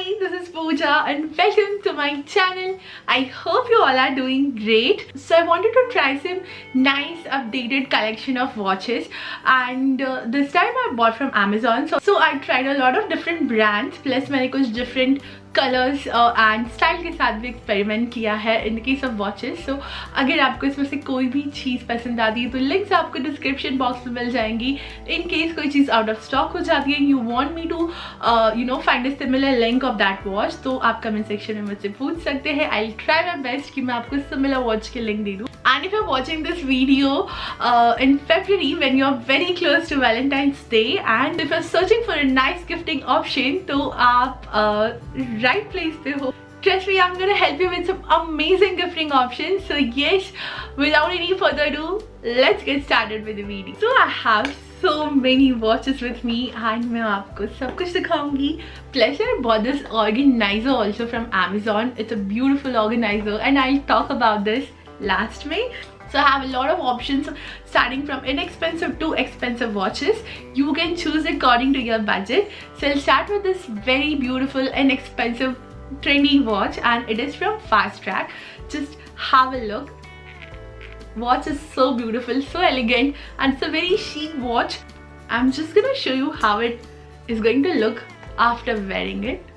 Hi, this is Pooja and welcome to my channel. I hope you all are doing great. So I wanted to try some nice updated collection of watches, and this time I bought from Amazon. So I tried a lot of different brands, plus मैंने कुछ different colours and style के साथ भी experiment किया है in case of watches. सो अगर आपको इसमें से कोई भी चीज़ पसंद आती है तो लिंक्स आपको डिस्क्रिप्शन बॉक्स में मिल जाएंगी. इन केस कोई चीज़ आउट ऑफ स्टॉक हो जाती है, you want me to find a similar link of that watch, तो आप कमेंट सेक्शन में मुझसे पूछ सकते हैं. I will try my best कि मैं आपको सिमिलर वॉच के लिंक दे दूँ. And if you are watching this video in February when you are very close to Valentine's Day and if you are searching for a nice gifting option, तो आप right place पे हो. Trust me, I'm gonna help you with some amazing gifting options. So yes, without any further ado, let's get started with the video. So I have so many watches with me and मैं आपको सब कुछ दिखाऊंगी. Plus I bought this organizer also from Amazon. It's a beautiful organizer and I'll talk about this last May. So I have a lot of options starting from inexpensive to expensive watches. You can choose according to your budget. So I'll start with this very beautiful and expensive trendy watch, and it is from Fastrack. Just have a look. Watch is so beautiful, so elegant, and it's a very chic watch. I'm just gonna show you how it is going to look after wearing it.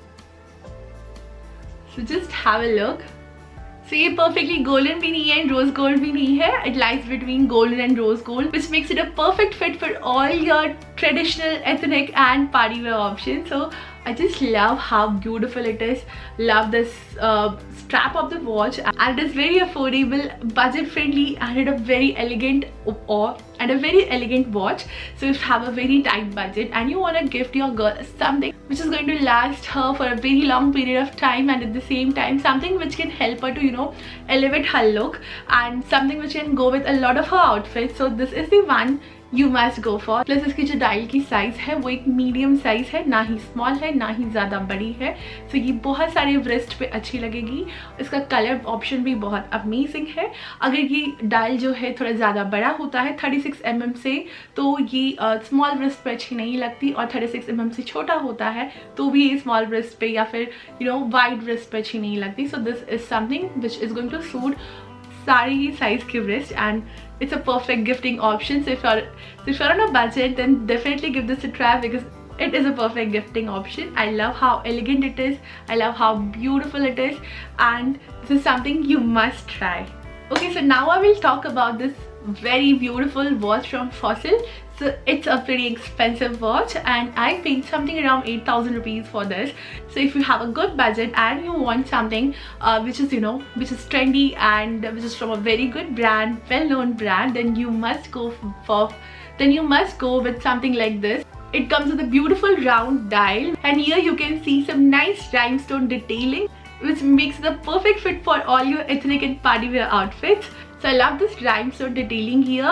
So just have a look. So ये perfectly golden भी नहीं है and rose gold भी नहीं है. It lies between golden and rose gold, which makes it a perfect fit for all your traditional, ethnic and party wear options. So I just love how beautiful it is. Love this strap of the watch, and it is very affordable, budget friendly, and it a very elegant watch. So if you have a very tight budget and you want to gift your girl something which is going to last her for a very long period of time, and at the same time something which can help her to elevate her look, and something which can go with a lot of her outfits, so this is the one you must go for. Plus इसकी जो dial की size है वो एक medium size है, ना ही small है ना ही ज़्यादा बड़ी है. सो ये बहुत सारे व्रिस्ट पे अच्छी लगेगी. इसका कलर ऑप्शन भी बहुत अमेजिंग है. अगर ये डायल जो है थोड़ा ज़्यादा बड़ा होता है 36 mm से, तो ये स्मॉल व्रिस्ट पे अच्छी नहीं लगती, और 36 mm से छोटा होता है तो भी ये स्मॉल व्रिस्ट पे या फिर वाइड व्रिस्ट पे अच्छी नहीं लगती. So this is something which is going to suit सारी ही साइज के wrist, and it's a perfect gifting option. So if you're on a budget, then definitely give this a try because it is a perfect gifting option. I love how elegant it is, I love how beautiful it is, and this is something you must try. Okay, so now I will talk about this very beautiful watch from Fossil. So it's a pretty expensive watch and I paid something around 8,000 rupees for this. So if you have a good budget and you want something which is trendy and which is from a very good brand, well-known brand, then you must go with something like this. It comes with a beautiful round dial, and here you can see some nice rhinestone detailing which makes it a perfect fit for all your ethnic and party wear outfits. So I love this rhinestone detailing here,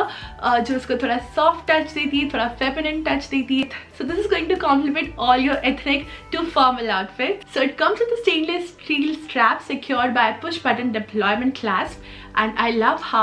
जो इसको थोड़ा soft touch देती है, थोड़ा feminine touch देती है. So this is going to complement all your ethnic to formal outfits. So it comes with a stainless steel strap secured by a push button deployment clasp, and I love how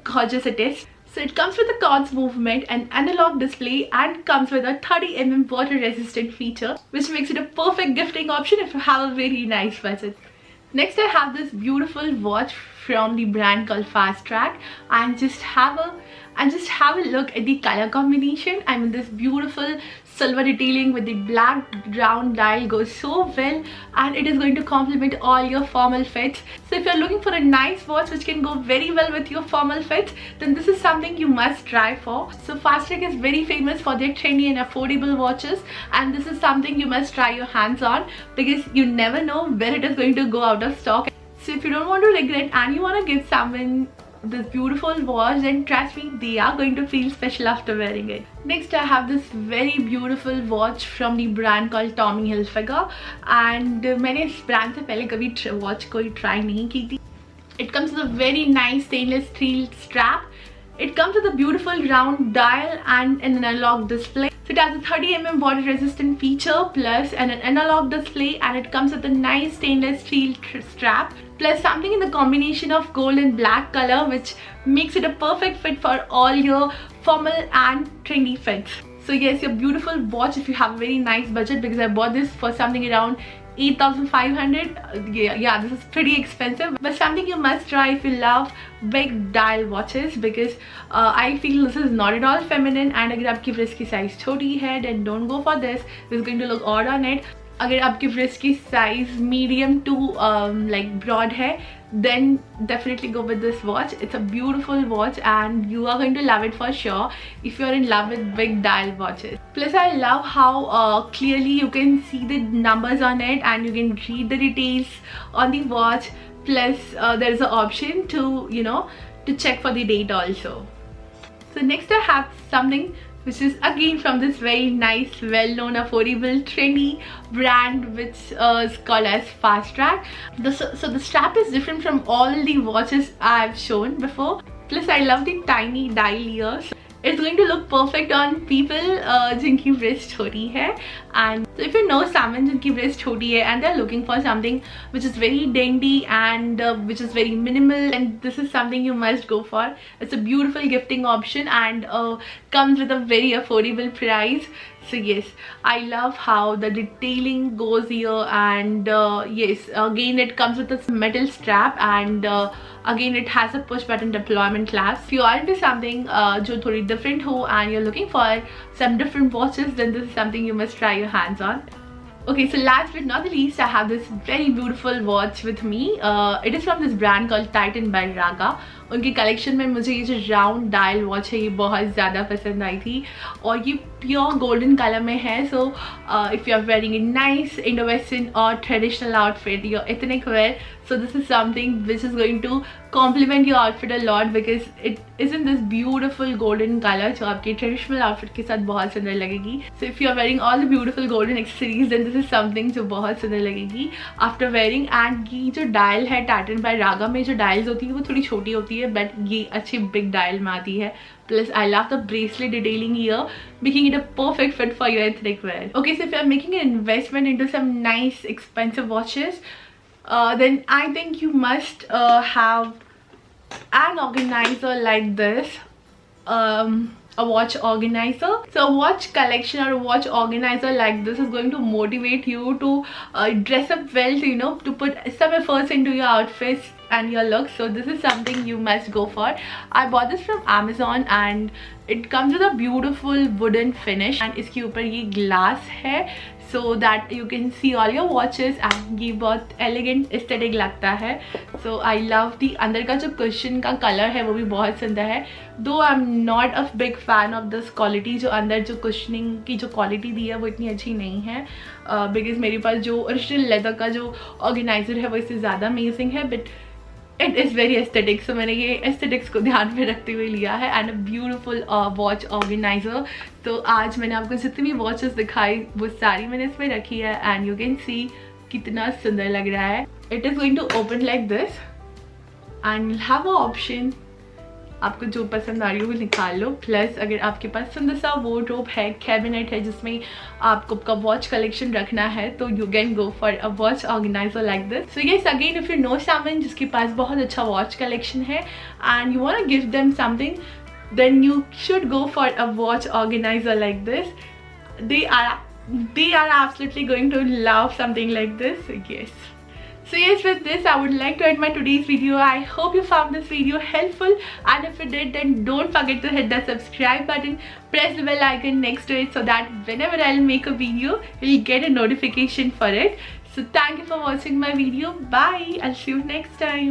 gorgeous it is. So it comes with a quartz movement and analog display, and comes with a 30 mm water resistant feature, which makes it a perfect gifting option if you have a very nice budget. Next I have this beautiful watch from the brand called Fastrack, and just have a look at the color combination. I mean, this beautiful silver detailing with the black round dial goes so well, and it is going to complement all your formal fits. So if you're looking for a nice watch which can go very well with your formal fits, then this is something you must try for. So Fastrack is very famous for their trendy and affordable watches, and this is something you must try your hands on because you never know when it is going to go out of stock. So if you don't want to regret and you want to give someone this beautiful watch, then trust me, they are going to feel special after wearing it. Next I have this very beautiful watch from the brand called Tommy Hilfiger, and मैंने इस brand से पहले कभी watch कोई try नहीं की थी. It comes with a very nice stainless steel strap. It comes with a beautiful round dial and an analog display. So it has a 30 mm water resistant feature plus an analog display, and it comes with a nice stainless steel strap plus something in the combination of gold and black color, which makes it a perfect fit for all your formal and trendy fits. So yes, your beautiful watch if you have a very nice budget, because I bought this for something around 8,500. Yeah, this is pretty expensive, but something you must try if you love big dial watches, because I feel this is not at all feminine. And अगर आपकी wrist की size छोटी है, then don't go for this. This is going to look odd on it. अगर आपकी wrist की size medium to like broad है, then definitely go with this watch. It's a beautiful watch and you are going to love it for sure if you're in love with big dial watches. Plus I love how clearly you can see the numbers on it and you can read the details on the watch. Plus there's an option to, you know, to check for the date also. So next I have something which is again from this very nice, well-known, affordable, trendy brand, which is called as Fastrack. So the strap is different from all the watches I've shown before. Plus I love the tiny dial here. So it's going to look perfect on people जिनकी wrist छोटी है. And so if you know someone जिनकी wrist छोटी है and they're looking for something which is very dainty and which is very minimal, and this is something you must go for. It's a beautiful gifting option and comes with a very affordable price. So yes, I love how the detailing goes here, and yes, again it comes with this metal strap, and again it has a push button deployment clasp. If you are into something जो थोड़ी different हो and you're looking for some different watches, then this is something you must try your hands on. Okay, so last but not the least, I have this very beautiful watch with me. It is from this brand called Titan by Raga. उनकी collection में मुझे ये जो round dial watch है ये बहुत ज़्यादा पसंद आई थी, और ये प्योर गोल्डन कलर में है. So if you are wearing a nice Indo western और traditional outfit, your ethnic wear, so this is something which is going to complement your outfit a lot because it is in this beautiful golden color, जो आपके traditional outfit के साथ बहुत सुंदर लगेगी. So if you are wearing all the beautiful golden accessories, then this is something जो बहुत सुंदर लगेगी after wearing. And ये जो डायल है Titan by Raga में, जो डायल्स होती है वो थोड़ी छोटी होती है, बट ये अच्छी बिग डायल में आती है. Plus I love the bracelet detailing here, making it a perfect fit for your ethnic wear. Okay, so if you are making an investment into some nice expensive watches, then I think you must have an organizer like this, a watch organizer. So a watch collection or a watch organizer like this is going to motivate you to dress up well, to, you know, to put some efforts into your outfits and your look. So this is something you must go for. I bought this from Amazon and it comes with a beautiful wooden finish, and इसके ऊपर ये glass है, so that you can see all your watches, and ये बहुत elegant aesthetic लगता है. So I love the अंदर का जो cushion का color है वो भी बहुत सुंदर है. Though I'm not a big fan of this quality, जो अंदर जो cushioning की जो quality दी है वो इतनी अच्छी नहीं है, because मेरे पास जो original leather का जो organizer है वो इससे ज़्यादा amazing है, but it is very aesthetic. So मैंने ये aesthetics को ध्यान में रखते हुए लिया है, and a beautiful watch organizer. तो आज मैंने आपको जितनी भी watches दिखाई वो सारी मैंने इसमें रखी है, and you can see कितना सुंदर लग रहा है. It is going to open like this and you'll have an option, आपको जो पसंद आ रही हो वो निकाल लो. प्लस अगर आपके पास सुंदर सा वार्डरोब है, कैबिनेट है जिसमें आपको आपका वॉच कलेक्शन रखना है, तो you can go for a watch organiser like this. So yes, again if you know someone जिसके पास बहुत अच्छा वॉच कलेक्शन है and you want to give them something, then you should go for a watch organizer like this. They are absolutely going to love something like this. Yes. So yes, with this I would like to end my today's video. I hope you found this video helpful, and if you did, then don't forget to hit the subscribe button, press the bell icon next to it, so that whenever I'll make a video you'll get a notification for it. So thank you for watching my video. Bye. I'll see you next time.